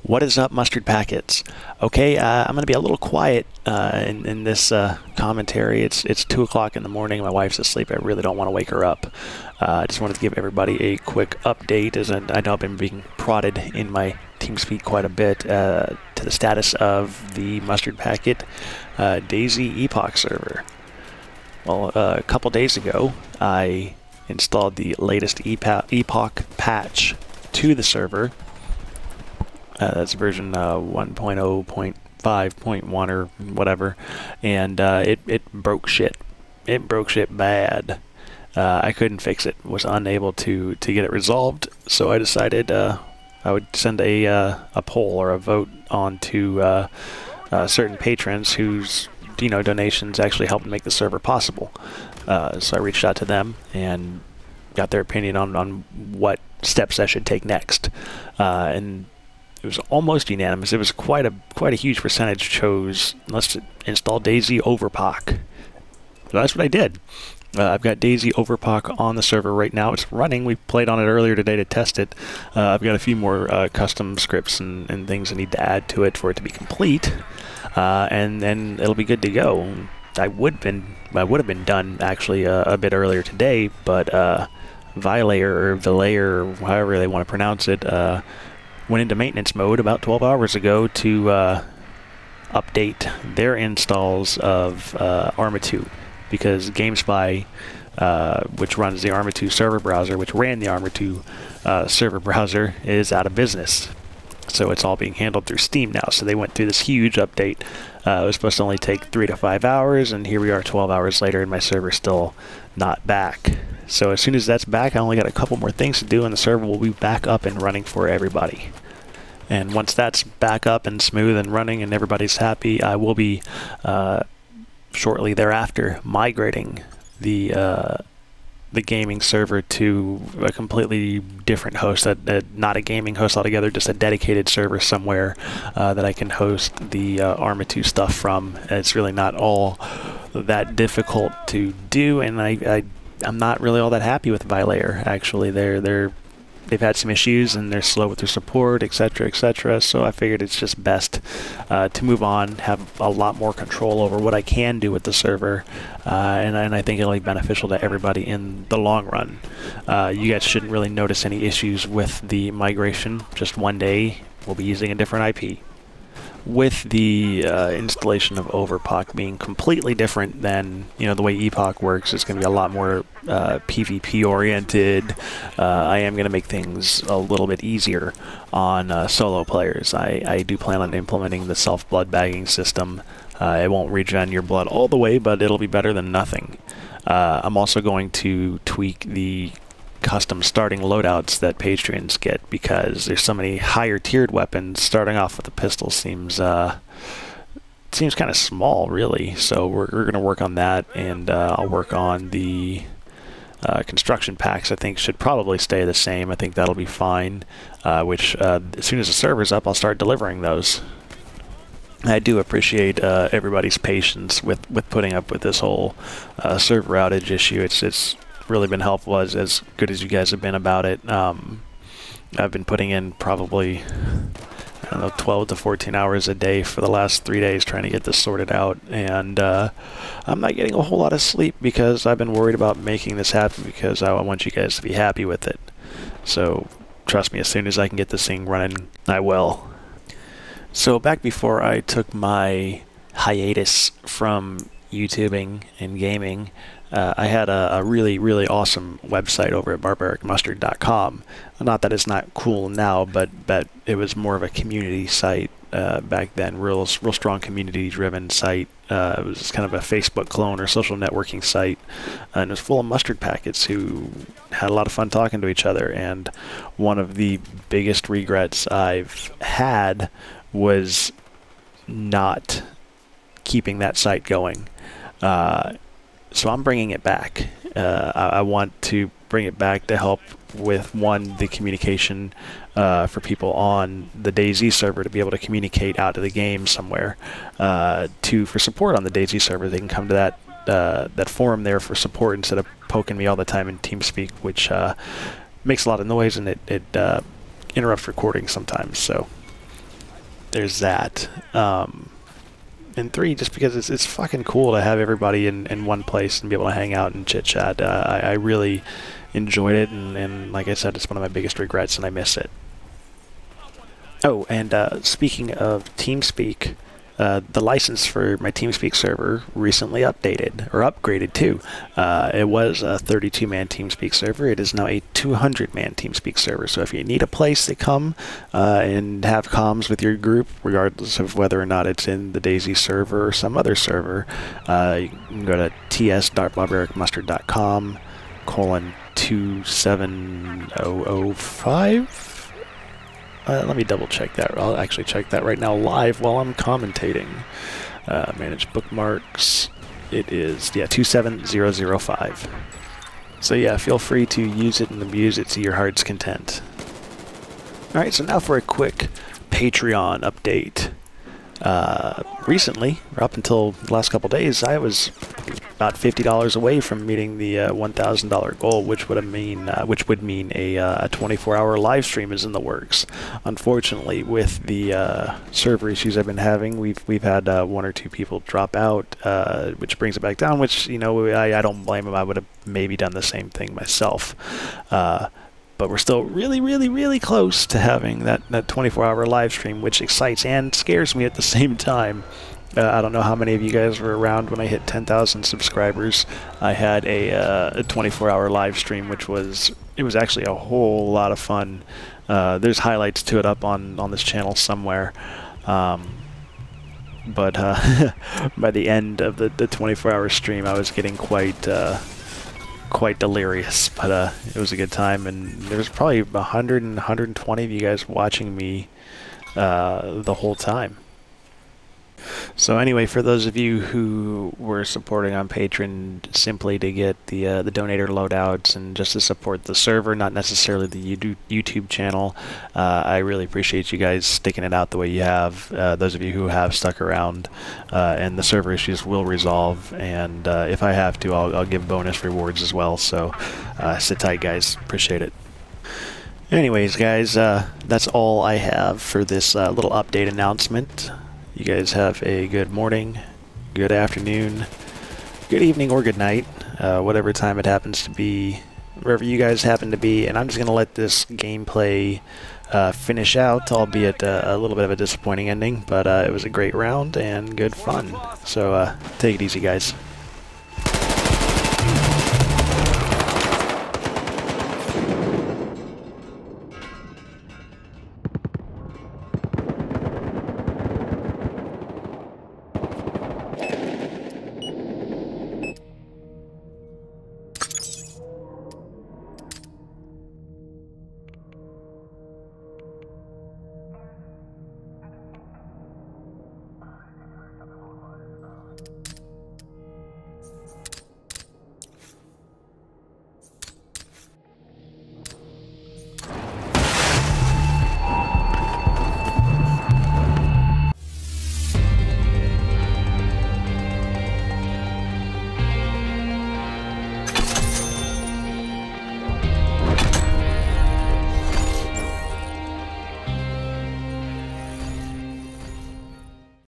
What is up, mustard packets? Okay, I'm going to be a little quiet in this commentary. It's 2 o'clock in the morning. My wife's asleep. I really don't want to wake her up. I just wanted to give everybody a quick update, as I know I've been being prodded in my TeamSpeak quite a bit to the status of the mustard packet DayZ Epoch server. Well, a couple days ago, I installed the latest Epoch patch to the server. That's version 1.0.5.1 or whatever, and it broke shit. It broke shit bad. I couldn't fix it. Was unable to get it resolved. So I decided I would send a poll or a vote on to certain patrons whose donations actually helped make the server possible. So I reached out to them and got their opinion on what steps I should take next, and it was almost unanimous. It was quite a huge percentage chose let's install DayZ Overpoch. So that's what I did. I've got DayZ Overpoch on the server right now. It's running. We played on it earlier today to test it. I've got a few more custom scripts and things I need to add to it for it to be complete, and then it'll be good to go. I would have been done actually a bit earlier today, but Vilayer, or however they want to pronounce it, went into maintenance mode about 12 hours ago to update their installs of Arma 2, because GameSpy, which runs the Arma 2 server browser, which ran the Arma 2 server browser, is out of business. So it's all being handled through Steam now. So they went through this huge update. It was supposed to only take 3 to 5 hours, and here we are 12 hours later, and my server's still not back. So as soon as that's back, I only got a couple more things to do, and the server will be back up and running for everybody. And once that's back up and smooth and running and everybody's happy, I will be shortly thereafter migrating the gaming server to a completely different host, not a gaming host altogether, just a dedicated server somewhere that I can host the Arma 2 stuff from. It's really not all that difficult to do, and I'm not really all that happy with Vilayer. Actually, they've had some issues and they're slow with their support, etc., etc. So I figured it's just best to move on, have a lot more control over what I can do with the server, and I think it'll be beneficial to everybody in the long run. You guys shouldn't really notice any issues with the migration. Just one day we'll be using a different IP. With the installation of Overpoch being completely different than the way Epoch works, it's going to be a lot more PvP oriented. I am going to make things a little bit easier on solo players. I do plan on implementing the self blood bagging system. It won't regen your blood all the way, but it'll be better than nothing. I'm also going to tweak the custom starting loadouts that patrons get, because there's so many higher tiered weapons. Starting off with a pistol seems kind of small, really. So we're going to work on that, and I'll work on the construction packs. I think should probably stay the same. I think that'll be fine, which as soon as the server's up, I'll start delivering those. I do appreciate everybody's patience with putting up with this whole server outage issue. It's really been helpful, as good as you guys have been about it. I've been putting in probably, I don't know, 12 to 14 hours a day for the last 3 days trying to get this sorted out, and I'm not getting a whole lot of sleep because I've been worried about making this happen, because I want you guys to be happy with it. So trust me, as soon as I can get this thing running, I will. So back before I took my hiatus from YouTubing and gaming, I had a really, really awesome website over at barbericmustard.com. Not that it's not cool now, but it was more of a community site back then. Real strong community-driven site. It was kind of a Facebook clone or social networking site, and it was full of mustard packets who had a lot of fun talking to each other. And one of the biggest regrets I've had was not keeping that site going. So I'm bringing it back. I want to bring it back to help with, one, the communication for people on the DayZ server to be able to communicate out to the game somewhere. Two, for support on the DayZ server, they can come to that forum there for support instead of poking me all the time in TeamSpeak, which makes a lot of noise, and it interrupts recording sometimes. So there's that. And 3, just because it's fucking cool to have everybody in one place and be able to hang out and chit chat. I really enjoyed it, and like I said, it's one of my biggest regrets, and I miss it. Oh, and speaking of TeamSpeak, the license for my TeamSpeak server recently updated, or upgraded too. It was a 32-man TeamSpeak server. It is now a 200-man TeamSpeak server. So if you need a place to come and have comms with your group, regardless of whether or not it's in the DayZ server or some other server, you can go to ts.barbaricmustard.com:27005. Let me double check that. I'll actually check that right now live while I'm commentating. Manage bookmarks. It is, yeah, 27005. So yeah, feel free to use it and abuse it to your heart's content. Alright, so now for a quick Patreon update. Recently, or up until the last couple days, I was about $50 away from meeting the $1,000 goal, which would mean a 24-hour live stream is in the works. Unfortunately, with the server issues I've been having, we've had 1 or 2 people drop out, which brings it back down. Which, you know, I don't blame them. I would have maybe done the same thing myself. But we're still really, really, really close to having that 24-hour live stream, which excites and scares me at the same time. I don't know how many of you guys were around when I hit 10,000 subscribers. I had a 24-hour live stream, which was actually a whole lot of fun. There's highlights to it up on this channel somewhere. But by the end of the 24-hour stream, I was getting quite delirious, but it was a good time, and there was probably 100 and 120 of you guys watching me the whole time. So anyway, for those of you who were supporting on Patreon simply to get the donator loadouts and just to support the server, not necessarily the YouTube channel, I really appreciate you guys sticking it out the way you have. Those of you who have stuck around, and the server issues will resolve, and if I have to, I'll give bonus rewards as well. So sit tight, guys. Appreciate it. Anyways, guys, that's all I have for this little update announcement. You guys have a good morning, good afternoon, good evening, or good night, whatever time it happens to be, wherever you guys happen to be. And I'm just going to let this gameplay finish out, albeit a little bit of a disappointing ending, but it was a great round and good fun. So take it easy, guys.